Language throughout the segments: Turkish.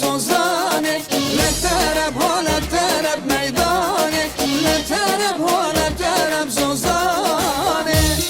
زوزانك لا ترب ولا ترب ميدانك لا ترب ولا ترب زوزانك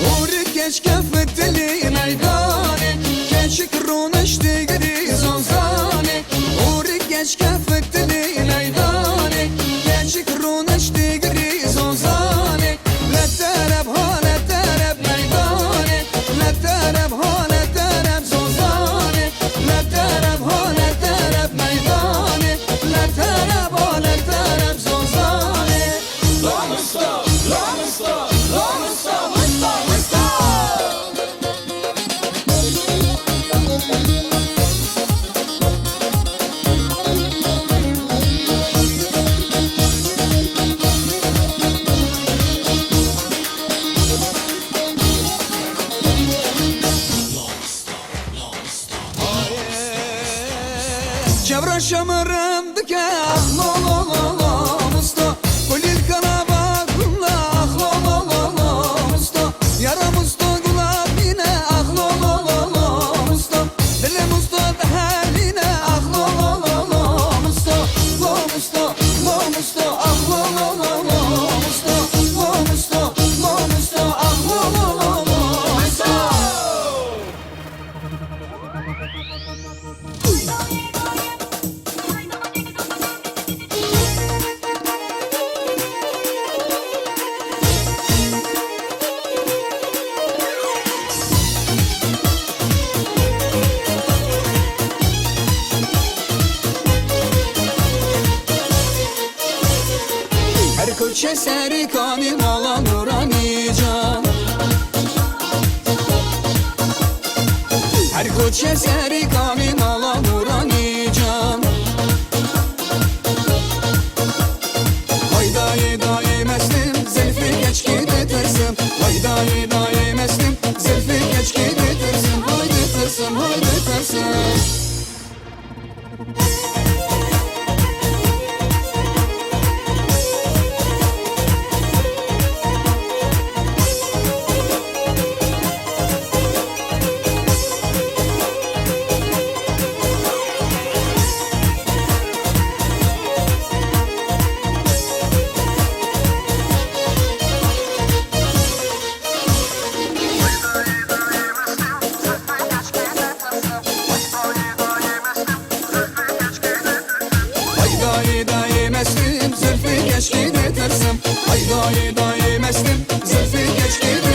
ورك كش كفت لي ميدانك كشك رونش تجري زوزانك ورك كش كفت لي ميدانك كشك رونش تجري زوزانك لا ترب ولا ترب ميدانك لا ترب ولا ترب زوزانك لا ترب ولا ترب ميدانك لا ترب ولا ترب زوزانك لا مستوى لا مستوى لا مستوى Çevre şamarım dike lo lo lo lo musta Kulil kanaba kulla lo lo lo lo musta Yara musta gulab yine lo lo lo lo musta Dili musta dehaline lo lo lo lo musta Lo musta lo musta lo lo lo lo musta Lo musta lo musta lo lo lo lo musta Her köşe seri kanin olan nurani can Her köşe seri kanin olan nurani can Hayday daim estim zülfü geç gidetirsin Hayday daim estim zülfü geç gidetirsin Haydi tırsın haydi tırsın Hayday daim estim zülfü geç gidetirsin Hayday daim estim zülfü geç gidetirsin